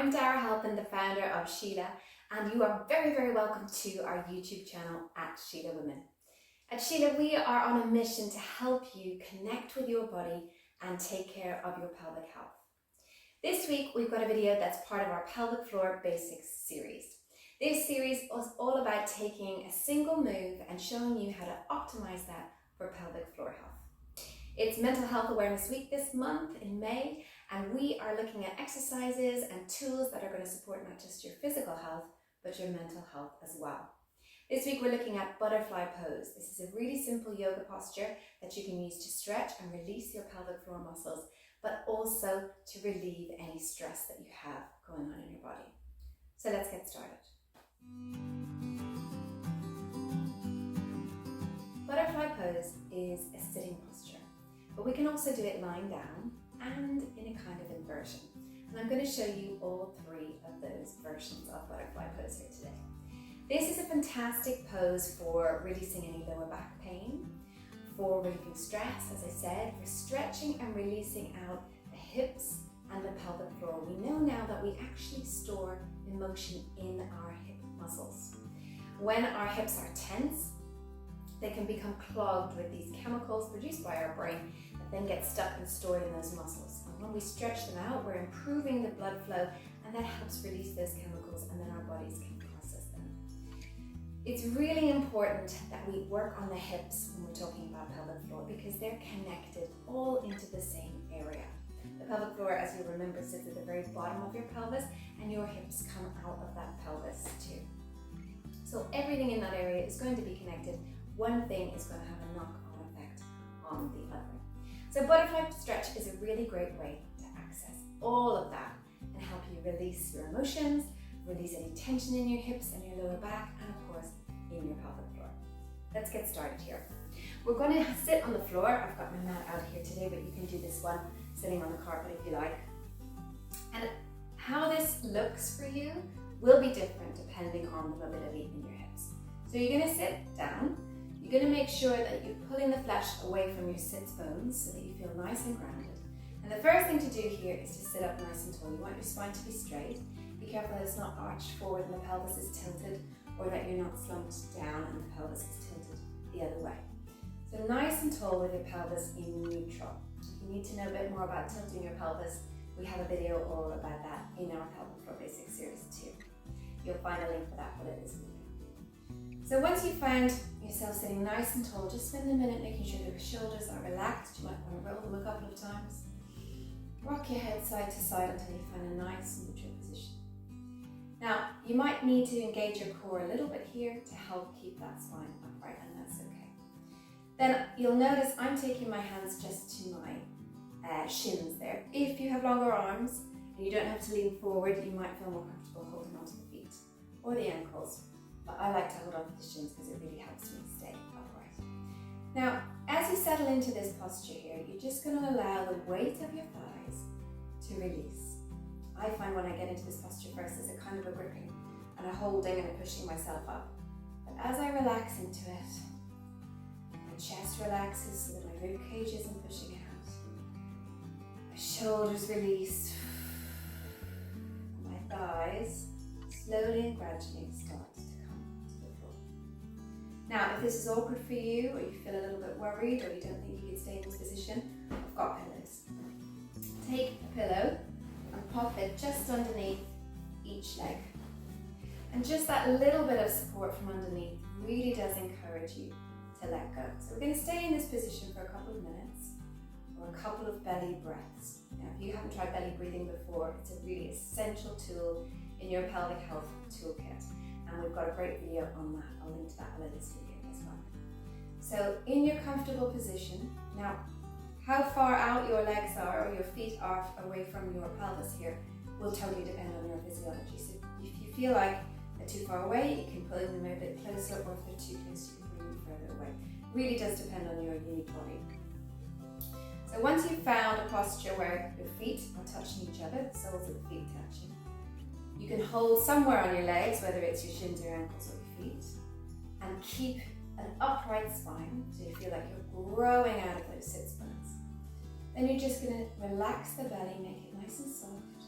I'm Dara Halpin, the founder of Sheela, and you are very, very welcome to our YouTube channel at Sheela Women. At Sheela, we are on a mission to help you connect with your body and take care of your pelvic health. This week, we've got a video that's part of our Pelvic Floor Basics series. This series is all about taking a single move and showing you how to optimize that for pelvic floor health. It's Mental Health Awareness Week this month in May, and we are looking at exercises and tools that are going to support not just your physical health, but your mental health as well. This week we're looking at butterfly pose. This is a really simple yoga posture that you can use to stretch and release your pelvic floor muscles, but also to relieve any stress that you have going on in your body. So let's get started. Butterfly pose is a sitting posture, but we can also do it lying down and in a kind of inversion. And I'm going to show you all three of those versions of butterfly pose here today. This is a fantastic pose for releasing any lower back pain, for relieving stress, as I said, for stretching and releasing out the hips and the pelvic floor. We know now that we actually store emotion in our hip muscles. When our hips are tense, they can become clogged with these chemicals produced by our brain that then get stuck and stored in those muscles. And when we stretch them out, we're improving the blood flow, and that helps release those chemicals, and then our bodies can process them. It's really important that we work on the hips when we're talking about pelvic floor because they're connected all into the same area. The pelvic floor, as you remember, sits at the very bottom of your pelvis, and your hips come out of that pelvis too. So everything in that area is going to be connected. One thing is going to have a knock-on effect on the other. So butterfly stretch is a really great way to access all of that and help you release your emotions, release any tension in your hips and your lower back, and of course in your pelvic floor. Let's get started here. We're going to sit on the floor. I've got my mat out here today, but you can do this one sitting on the carpet if you like. And how this looks for you will be different depending on the mobility in your hips. So you're going to sit down. You're going to make sure that you're pulling the flesh away from your sits bones so that you feel nice and grounded. And the first thing to do here is to sit up nice and tall. You want your spine to be straight. Be careful that it's not arched forward and the pelvis is tilted, or that you're not slumped down and the pelvis is tilted the other way. So nice and tall with your pelvis in neutral. If you need to know a bit more about tilting your pelvis, we have a video all about that in our Pelvic Floor Basics series too. You'll find a link for that below this video. So once you've found yourself sitting nice and tall, just spend a minute making sure that your shoulders are relaxed. You might want to roll them a couple of times. Rock your head side to side until you find a nice neutral position. Now, you might need to engage your core a little bit here to help keep that spine upright, and that's okay. Then you'll notice I'm taking my hands just to my shins there. If you have longer arms and you don't have to lean forward, you might feel more comfortable holding onto the feet or the ankles. But I like to hold on to the shins because it really helps me stay upright. Now, as you settle into this posture here, you're just going to allow the weight of your thighs to release. I find when I get into this posture first, there's a kind of a gripping and a holding and a pushing myself up. But as I relax into it, my chest relaxes so that my rib cage isn't pushing out. My shoulders release. My thighs slowly and gradually start. Now, if this is awkward for you, or you feel a little bit worried, or you don't think you can stay in this position, I've got pillows. Take a pillow and pop it just underneath each leg. And just that little bit of support from underneath really does encourage you to let go. So we're going to stay in this position for a couple of minutes, or a couple of belly breaths. Now, if you haven't tried belly breathing before, it's a really essential tool in your pelvic health toolkit. And we've got a great video on that. I'll link to that below this video as well. So in your comfortable position, now how far out your legs are or your feet are away from your pelvis here will totally depend on your physiology. So if you feel like they're too far away, you can pull them a bit closer, or if they're too close, you can bring them further away. Really does depend on your unique body. So once you've found a posture where your feet are touching each other, the soles of the feet touching, you can hold somewhere on your legs, whether it's your shins, your ankles, or your feet, and keep an upright spine so you feel like you're growing out of those sits bones. Then you're just going to relax the belly, make it nice and soft,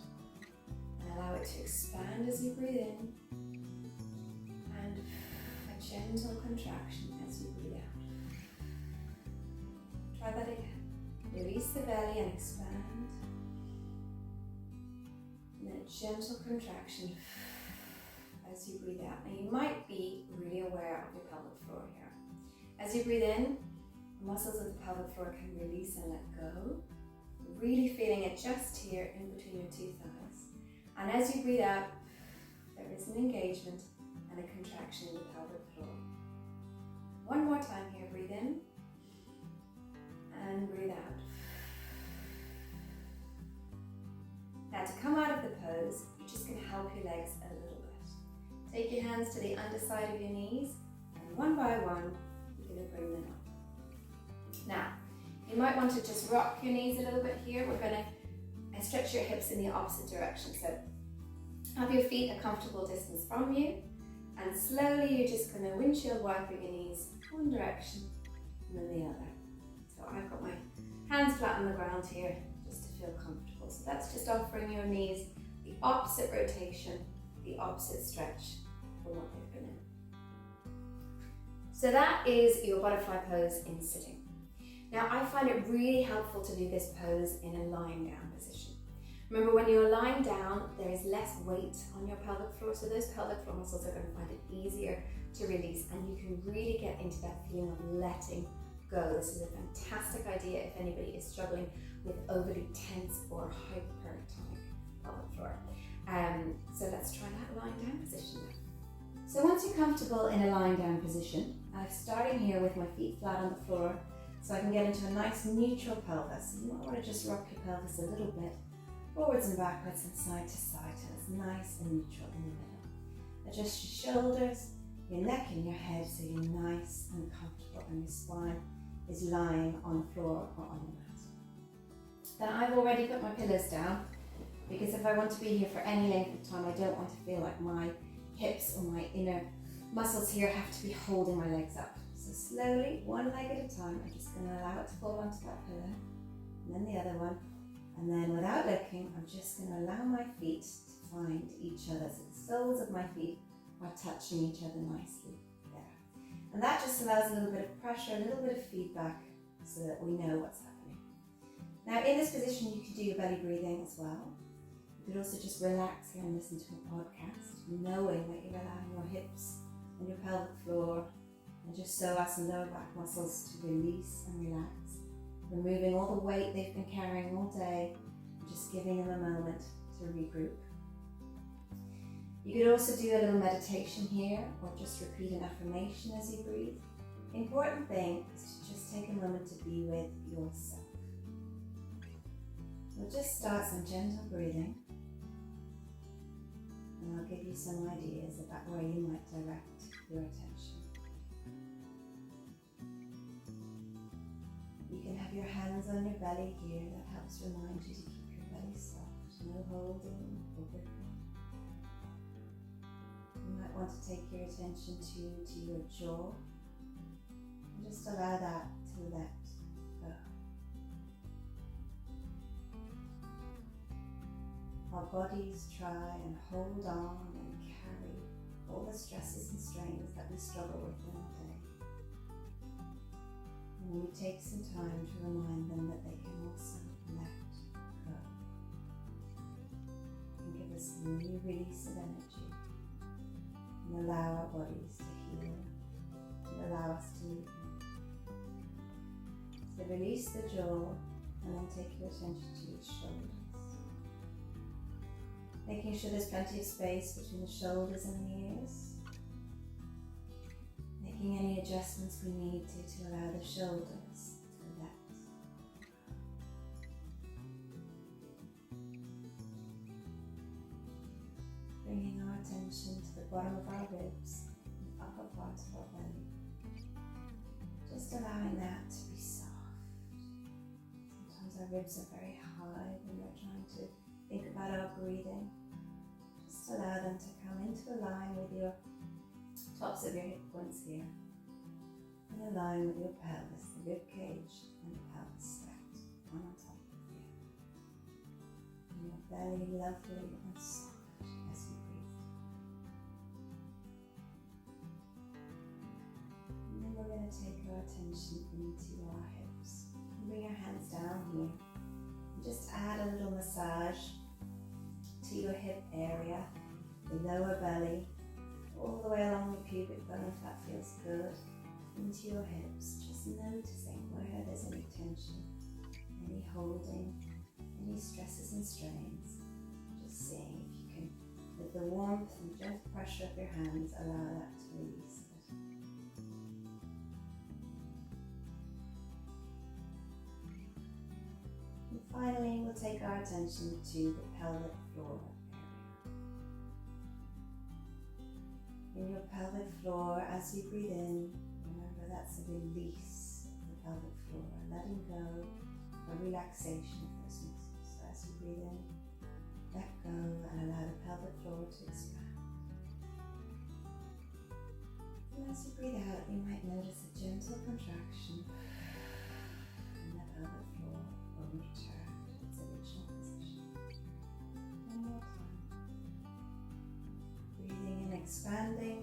and allow it it to expand as you breathe in, and a gentle contraction as you breathe out. Try that again. Release the belly and expand. And then a gentle contraction as you breathe out. Now you might be really aware of your pelvic floor here. As you breathe in, the muscles of the pelvic floor can release and let go. Really feeling it just here in between your two thighs. And as you breathe out, there is an engagement and a contraction in the pelvic floor. One more time here, breathe in and breathe out. Now to come out of the pose, you're just going to help your legs a little bit. Take your hands to the underside of your knees, and one by one, you're going to bring them up. Now, you might want to just rock your knees a little bit here. We're going to stretch your hips in the opposite direction. So have your feet a comfortable distance from you, and slowly you're just going to windshield wiper your knees one direction and then the other. So I've got my hands flat on the ground here just to feel comfortable. So that's just offering your knees the opposite rotation, the opposite stretch from what they've been in. So that is your butterfly pose in sitting. Now I find it really helpful to do this pose in a lying down position. Remember, when you're lying down, there is less weight on your pelvic floor, so those pelvic floor muscles are going to find it easier to release, and you can really get into that feeling of letting go. This is a fantastic idea if anybody is struggling with overly tense or hypertonic pelvic floor. So let's try that lying down position now. So once you're comfortable in a lying down position, I'm starting here with my feet flat on the floor, so I can get into a nice neutral pelvis. You might want to just rock your pelvis a little bit, forwards and backwards and side to side, till it's nice and neutral in the middle. Adjust your shoulders, your neck and your head, so you're nice and comfortable and your spine is lying on the floor or on the mat. Then I've already put my pillows down, because if I want to be here for any length of time, I don't want to feel like my hips or my inner muscles here have to be holding my legs up. So slowly, one leg at a time, I'm just going to allow it to fall onto that pillow, and then the other one, and then without looking, I'm just going to allow my feet to find each other, so the soles of my feet are touching each other nicely there. And that just allows a little bit of pressure, a little bit of feedback, so that we know what's happening. Now in this position, you can do your belly breathing as well. You could also just relax here and listen to a podcast, knowing that you're allowing your hips and your pelvic floor and your psoas and lower back muscles to release and relax, removing all the weight they've been carrying all day, and just giving them a moment to regroup. You could also do a little meditation here, or just repeat an affirmation as you breathe. The important thing is to just take a moment to be with yourself. We'll just start some gentle breathing, and I'll give you some ideas about where you might direct your attention. You can have your hands on your belly here. That helps remind you to keep your belly soft, no holding or gripping. You might want to take your attention to your jaw, and just allow that to let go. Our bodies try and hold on and carry all the stresses and strains that we struggle with in the day. And we take some time to remind them that they can also let go and give us a new release of energy, and allow our bodies to heal and allow us to move on. So release the jaw, and then take your attention to your shoulders. Making sure there's plenty of space between the shoulders and the ears. Making any adjustments we need to allow the shoulders to relax. Bringing our attention to the bottom of our ribs and the upper part of our belly. Just allowing that to be soft. Sometimes our ribs are very high when we're trying to think about our breathing. Just allow them to come into a line with your tops of your hip points here, and align with your pelvis, the rib cage and the pelvis stacked one on top of the other. And your belly lovely and soft. attention into our hips. Bring our hands down here. And just add a little massage to your hip area, the lower belly, all the way along the pubic bone if that feels good, into your hips. Just noticing where there's any tension, any holding, any stresses and strains. Just seeing if you can, with the warmth and gentle pressure of your hands, allow that to release a bit. And finally, we'll take our attention to the pelvic floor area. In your pelvic floor, as you breathe in, remember that's a release of the pelvic floor, letting go, a relaxation of those muscles. So as you breathe in, let go and allow the pelvic floor to expand. And as you breathe out, you might notice a gentle contraction and the pelvic floor will return to its original position. One more time. Breathing in, expanding,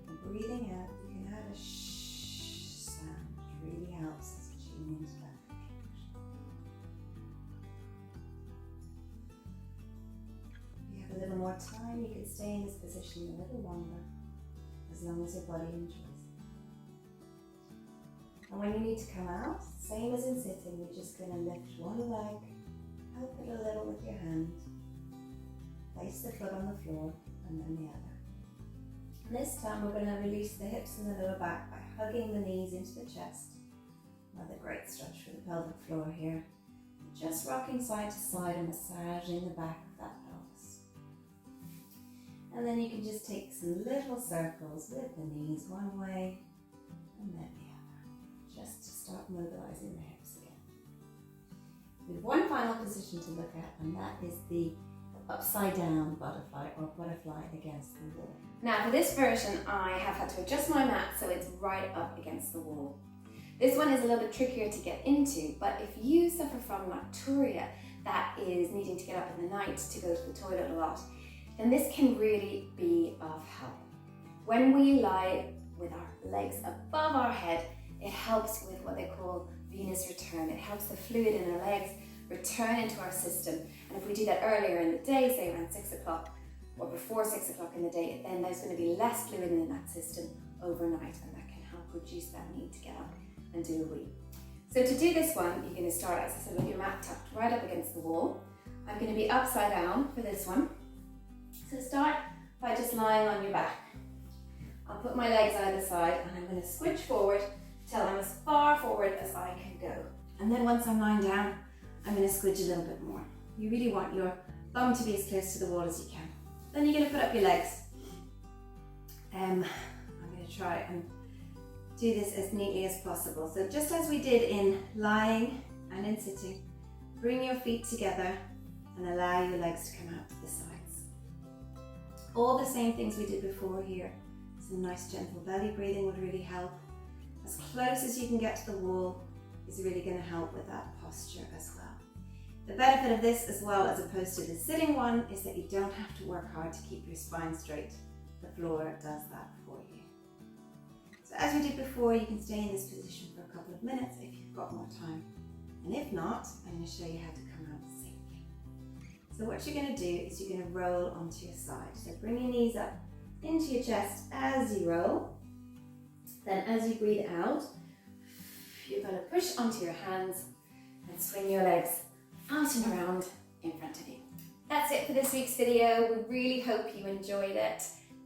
and breathing out, you can add a shh sound, which really helps us tune into that contraction. If you have a little more time, you can stay in this position a little longer, as long as your body enjoys it. And when you need to come out, same as in sitting, you're just going to lift one leg, help it a little with your hand, place the foot on the floor, and then the other. And this time we're going to release the hips and the lower back by hugging the knees into the chest. Another great stretch for the pelvic floor here. Just rocking side to side and massaging the back of that pelvis. And then you can just take some little circles with the knees one way and then the other, just to start mobilizing the hips again. We have one final position to look at, and that is the upside down butterfly or butterfly against the wall. Now for this version I have had to adjust my mat so it's right up against the wall. This one is a little bit trickier to get into, but if you suffer from nocturia, that is needing to get up in the night to go to the toilet a lot, then this can really be of help. When we lie with our legs above our head, it helps with what they call venous return. It helps the fluid in our legs return into our system. And if we do that earlier in the day, say around 6 o'clock or before 6 o'clock in the day, then there's going to be less fluid in that system overnight, and that can help reduce that need to get up and do a wee. So to do this one, you're going to start, as I said, with your mat tucked right up against the wall. I'm going to be upside down for this one. So start by just lying on your back. I'll put my legs either side and I'm going to switch forward till I'm as far forward as I can go. And then once I'm lying down, I'm going to squidge a little bit more. You really want your bum to be as close to the wall as you can. Then you're going to put up your legs. I'm going to try and do this as neatly as possible. So just as we did in lying and in sitting, bring your feet together and allow your legs to come out to the sides. All the same things we did before here. Some nice gentle belly breathing would really help. As close as you can get to the wall is really going to help with that posture as well. The benefit of this as well, as opposed to the sitting one, is that you don't have to work hard to keep your spine straight. The floor does that for you. So as we did before, you can stay in this position for a couple of minutes if you've got more time. And if not, I'm going to show you how to come out safely. So what you're going to do is you're going to roll onto your side. So bring your knees up into your chest as you roll. Then as you breathe out, you're going to push onto your hands and swing your legs out and around in front of you. That's it for this week's video. We really hope you enjoyed it.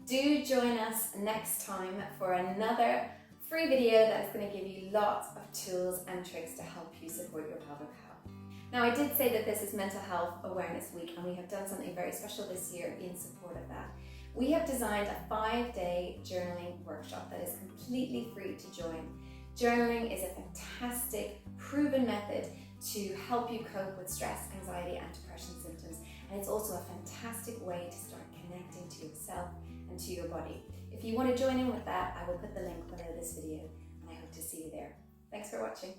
Do join us next time for another free video that is going to give you lots of tools and tricks to help you support your pelvic health. Now, I did say that this is Mental Health Awareness Week, and we have done something very special this year in support of that. We have designed a 5-day journaling workshop that is completely free to join. Journaling is a fantastic, proven method to help you cope with stress, anxiety, and depression symptoms. And it's also a fantastic way to start connecting to yourself and to your body. If you want to join in with that, I will put the link below this video, and I hope to see you there. Thanks for watching.